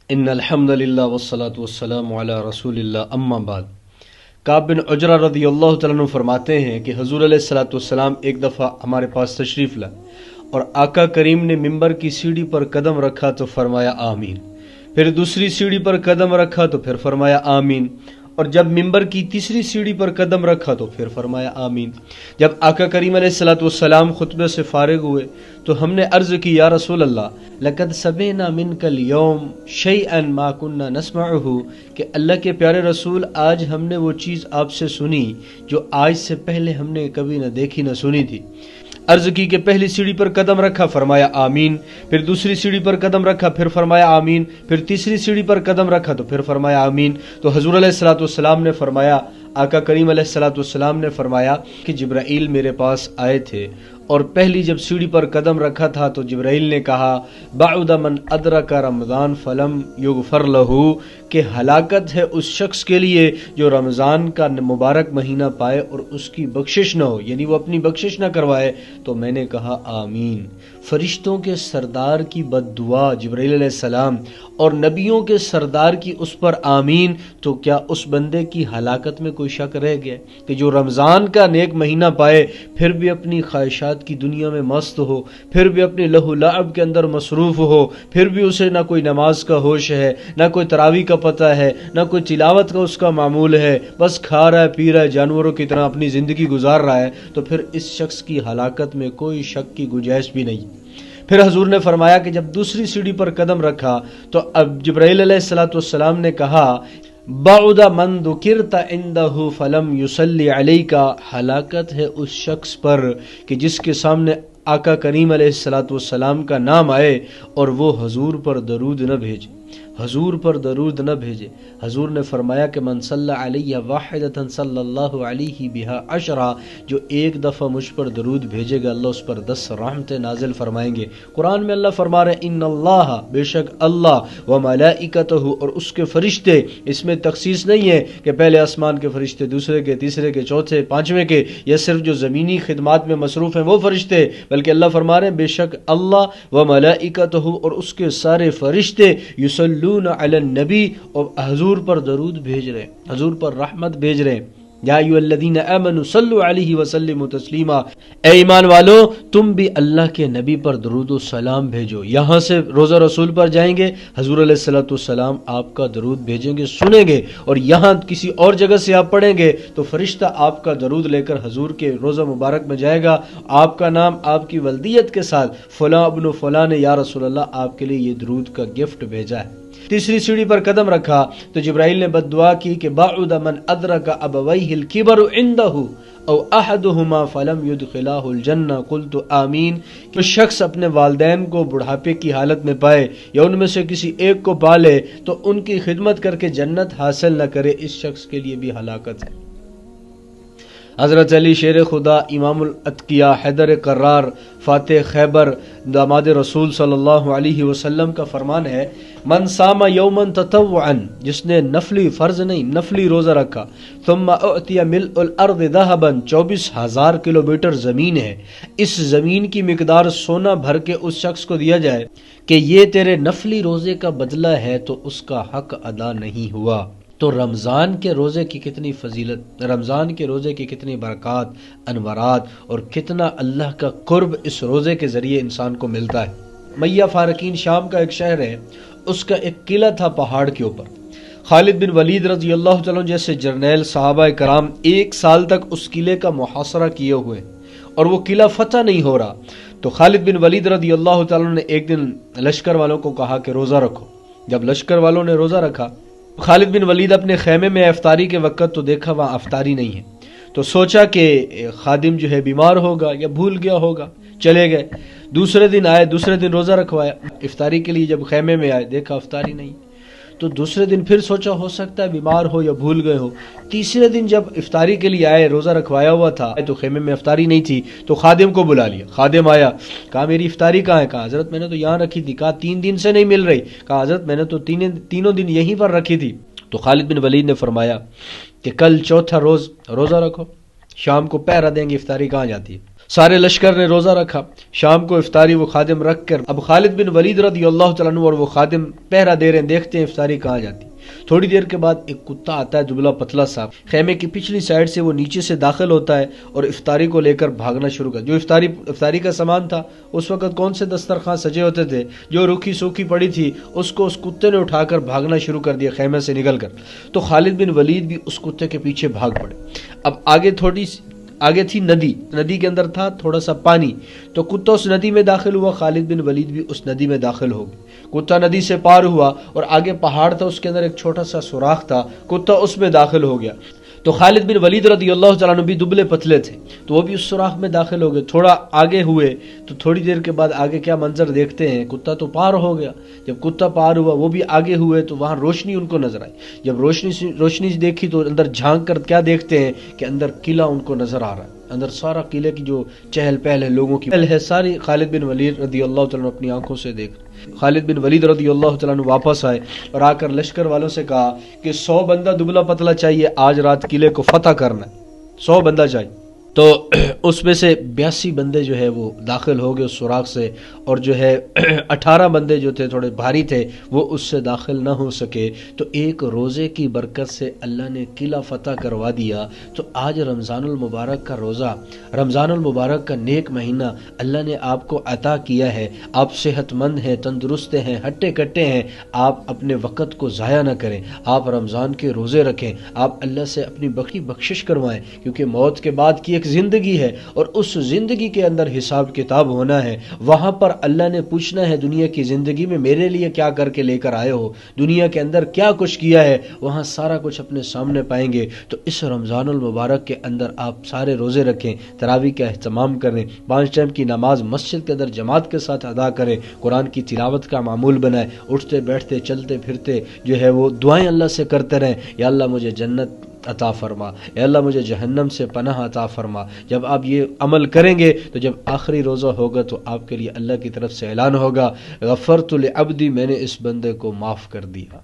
ان الحمد للہ والصلاة والسلام علی رسول اللہ اما بعد۔ کعب بن عجرہ رضی اللہ تعالیٰ عنہ فرماتے ہیں کہ حضور علیہ الصلوۃ والسلام ایک دفعہ ہمارے پاس تشریف لائے اور آقا کریم نے ممبر کی سیڑھی پر قدم رکھا تو فرمایا آمین، پھر دوسری سیڑھی پر قدم رکھا تو پھر فرمایا آمین، اور جب ممبر کی تیسری سیڑھی پر قدم رکھا تو پھر فرمایا آمین۔ جب آقا کریم علیہ الصلوۃ والسلام خطبے سے فارغ ہوئے تو ہم نے عرض کی یا رسول اللہ لقد سمعنا منک اليوم شیئا ما كنا نسمعه، کہ اللہ کے پیارے رسول آج ہم نے وہ چیز آپ سے سنی جو آج سے پہلے ہم نے کبھی نہ دیکھی نہ سنی تھی۔ عرض کی کہ پہلی سیڑھی پر قدم رکھا فرمایا آمین، پھر دوسری سیڑھی پر قدم رکھا پھر فرمایا آمین، پھر تیسری سیڑھی پر قدم رکھا تو پھر فرمایا آمین۔ تو حضور علیہ الصلوۃ والسلام نے فرمایا، آقا کریم علیہ الصلوۃ والسلام نے فرمایا کہ جبرائیل میرے پاس آئے تھے اور پہلی جب سیڑھی پر قدم رکھا تھا تو جبرائیل نے کہا بعد من ادرک رمضان فلم یغفر لہ، کہ ہلاکت ہے اس شخص کے لیے جو رمضان کا مبارک مہینہ پائے اور اس کی بخشش نہ ہو، یعنی وہ اپنی بخشش نہ کروائے۔ تو میں نے کہا آمین۔ فرشتوں کے سردار کی بد دعا جبرائیل علیہ السلام اور نبیوں کے سردار کی اس پر آمین، تو کیا اس بندے کی ہلاکت میں کوئی شک رہ گیا کہ جو رمضان کا نیک مہینہ پائے پھر بھی اپنی خواہشات کی دنیا میں مست ہو، پھر بھی اپنے لہو لعب کے اندر مصروف ہو، پھر بھی اسے نہ کوئی نماز کا ہوش ہے، نہ کوئی تراویح کا پتہ ہے، نہ کوئی تلاوت کا اس کا معمول ہے، بس کھا رہا ہے پی رہا ہے جانوروں کی طرح اپنی زندگی گزار رہا ہے، تو پھر اس شخص کی ہلاکت میں کوئی شک کی گنجائش بھی نہیں۔ پھر حضور نے فرمایا کہ جب دوسری سیڑھی پر قدم رکھا تو اب جبرائیل علیہ الصلوۃ والسلام نے کہا بعد من ذکرت عنده فلم یصلی علیک، ہلاکت ہے اس شخص پر کہ جس کے سامنے آقا کریم علیہ الصلوۃ والسلام کا نام آئے اور وہ حضور پر درود نہ بھیجے، حضور پر درود نہ بھیجے۔ حضور نے فرمایا کہ من صلی علیہ واحدۃ صلی اللہ علیہ بہا عشرہ، جو ایک دفعہ مجھ پر درود بھیجے گا اللہ اس پر 10 رحمتیں نازل فرمائیں گے۔ قرآن میں اللہ فرما رہے ان اللہ، بے شک اللہ، و ملائکتہ، اور اس کے فرشتے، اس میں تخصیص نہیں ہے کہ پہلے آسمان کے فرشتے، دوسرے کے، تیسرے کے، چوتھے، پانچویں کے، یا صرف جو زمینی خدمات میں مصروف ہیں وہ فرشتے، بلکہ اللہ فرما رہے ہیں بے شک اللہ و ملائکتہ اور اس کے سارے فرشتے یصلون علی النبی، اور حضور پر درود بھیج رہے ہیں، حضور پر رحمت بھیج رہے ہیں۔ یا ایھا الذین آمنوا صلوا علیہ وسلموا تسلیما، اے ایمان والو تم بھی اللہ کے نبی پر درود و سلام بھیجو۔ یہاں سے روضہ رسول پر جائیں گے حضور علیہ الصلوۃ والسلام آپ کا درود بھیجیں گے، سنیں گے، اور یہاں کسی اور جگہ سے آپ پڑھیں گے تو فرشتہ آپ کا درود لے کر حضور کے روضہ مبارک میں جائے گا، آپ کا نام آپ کی ولدیت کے ساتھ فلاں ابن فلاں نے یا رسول اللہ آپ کے لیے یہ درود کا گفٹ بھیجا ہے۔ تیسری سیڑھی پر قدم رکھا تو جبرائیل نے بد دعا کی کہ بعد من ادرک ابویہ الکبر عنده او احدهما فلم يدخلاه الجنہ قلت آمین، کہ شخص اپنے والدین کو بڑھاپے کی حالت میں پائے یا ان میں سے کسی ایک کو پالے تو ان کی خدمت کر کے جنت حاصل نہ کرے، اس شخص کے لیے بھی ہلاکت ہے۔ حضرت علی شیر خدا، امام الاتقیاء، حیدر قرار، فاتح خیبر، داماد رسول صلی اللہ علیہ وسلم کا فرمان ہے من صام یوما تطوعا، جس نے نفلی، فرض نہیں، نفلی روزہ رکھا، ثم اعطی ملء الارض ذهبا، 24,000 کلومیٹر زمین ہے، اس زمین کی مقدار سونا بھر کے اس شخص کو دیا جائے کہ یہ تیرے نفلی روزے کا بدلہ ہے، تو اس کا حق ادا نہیں ہوا۔ تو رمضان کے روزے کی کتنی فضیلت، رمضان کے روزے کی کتنی برکات، انوارات، اور کتنا اللہ کا قرب اس روزے کے ذریعے انسان کو ملتا ہے۔ میہ فارقین شام کا ایک شہر ہے، اس کا ایک قلعہ تھا پہاڑ کے اوپر۔ خالد بن ولید رضی اللہ تعالیٰ جیسے جرنیل صحابہ کرام 1 سال تک اس قلعے کا محاصرہ کیے ہوئے اور وہ قلعہ فتح نہیں ہو رہا، تو خالد بن ولید رضی اللہ تعالیٰ نے ایک دن لشکر والوں کو کہا کہ روزہ رکھو۔ جب لشکر والوں نے روزہ رکھا، خالد بن ولید اپنے خیمے میں افطاری کے وقت تو دیکھا وہاں افطاری نہیں ہے، تو سوچا کہ خادم جو ہے بیمار ہوگا یا بھول گیا ہوگا، چلے گئے۔ دوسرے دن آئے، دوسرے دن روزہ رکھوایا، افطاری کے لیے جب خیمے میں آئے دیکھا افطاری نہیں، تو دوسرے دن پھر سوچا ہو سکتا ہے بیمار ہو یا بھول گئے ہو۔ تیسرے دن جب افطاری کے لیے آئے، روزہ رکھوایا ہوا تھا تو خیمے میں افطاری نہیں تھی، تو خادم کو بلا لیا۔ خادم آیا، کہا میری افطاری کہاں ہے؟ کہا حضرت میں نے تو یہاں رکھی تھی۔ کہا 3 دن سے نہیں مل رہی؟ کہا حضرت میں نے تو تینوں دن یہیں پر رکھی تھی۔ تو خالد بن ولید نے فرمایا کہ کل چوتھا روز روزہ رکھو، شام کو پہرا دیں گے افطاری کہاں جاتی ہے۔ سارے لشکر نے روزہ رکھا، شام کو افطاری وہ خادم رکھ کر اب خالد بن ولید رضی اللہ تعالیٰ عنہ اور وہ خادم پہرا دے رہے ہیں، دیکھتے ہیں افطاری کہاں جاتی۔ تھوڑی دیر کے بعد ایک کتا آتا ہے، دبلا پتلا سا، خیمے کی پچھلی سائیڈ سے وہ نیچے سے داخل ہوتا ہے اور افطاری کو لے کر بھاگنا شروع کر۔ جو افطاری کا سامان تھا، اس وقت کون سے دسترخوان سجے ہوتے تھے، جو روکھی سوکھی پڑی تھی اس کو اس کتے نے اٹھا کر بھاگنا شروع کر دیا خیمے سے نکل کر۔ تو خالد بن ولید بھی اس کتے کے پیچھے بھاگ پڑے۔ اب آگے تھی ندی کے اندر تھا تھوڑا سا پانی، تو کتا اس ندی میں داخل ہوا، خالد بن ولید بھی اس ندی میں داخل ہو گئے۔ کتا ندی سے پار ہوا اور آگے پہاڑ تھا، اس کے اندر ایک چھوٹا سا سوراخ تھا، کتا اس میں داخل ہو گیا۔ تو خالد بن ولید رضی اللہ تعالیٰ عنہ بھی دبلے پتلے تھے، تو وہ بھی اس سوراخ میں داخل ہو گئے۔ تھوڑا آگے ہوئے تو تھوڑی دیر کے بعد آگے کیا منظر دیکھتے ہیں، کتا تو پار ہو گیا۔ جب کتا پار ہوا وہ بھی آگے ہوئے تو وہاں روشنی ان کو نظر آئی۔ جب روشنی دیکھی تو اندر جھانک کر کیا دیکھتے ہیں کہ اندر قلعہ ان کو نظر آ رہا ہے، اندر سارا قلعے کی جو چہل پہل ہے، لوگوں کی پہل ہے، ساری خالد بن ولید رضی اللہ تعالیٰ عنہ اپنی آنکھوں سے دیکھ۔ خالد بن ولید رضی اللہ تعالیٰ عنہ واپس آئے اور آ کر لشکر والوں سے کہا کہ 100 بندہ دبلا پتلا چاہیے، آج رات قلعے کو فتح کرنا ہے، 100 بندہ چاہیے۔ تو اس میں سے 82 بندے جو ہے وہ داخل ہو گئے اس سوراخ سے، اور جو ہے 18 بندے جو تھے تھوڑے بھاری تھے وہ اس سے داخل نہ ہو سکے۔ تو ایک روزے کی برکت سے اللہ نے قلعہ فتح کروا دیا۔ تو آج رمضان المبارک کا روزہ، رمضان المبارک کا نیک مہینہ اللہ نے آپ کو عطا کیا ہے، آپ صحت مند ہیں، تندرست ہیں، ہٹے کٹے ہیں، آپ اپنے وقت کو ضائع نہ کریں، آپ رمضان کے روزے رکھیں، آپ اللہ سے اپنی بخشش کروائیں، کیونکہ موت کے بعد کی ایک زندگی ہے اور اس زندگی کے اندر حساب کتاب ہونا ہے۔ وہاں پر اللہ نے پوچھنا ہے دنیا کی زندگی میں میرے لیے کیا کر کے لے کر آئے ہو، دنیا کے اندر کیا کچھ کیا ہے، وہاں سارا کچھ اپنے سامنے پائیں گے۔ تو اس رمضان المبارک کے اندر آپ سارے روزے رکھیں، تراویح کا اہتمام کریں، 5 ٹائم کی نماز مسجد کے اندر جماعت کے ساتھ ادا کریں، قرآن کی تلاوت کا معمول بنائیں، اٹھتے بیٹھتے چلتے پھرتے جو ہے وہ دعائیں اللہ سے کرتے رہیں، یا اللہ مجھے جنت عطا فرما، اے اللہ مجھے جہنم سے پناہ عطا فرما۔ جب آپ یہ عمل کریں گے تو جب آخری روزہ ہوگا تو آپ کے لیے اللہ کی طرف سے اعلان ہوگا غفرت لعبدی، میں نے اس بندے کو معاف کر دیا۔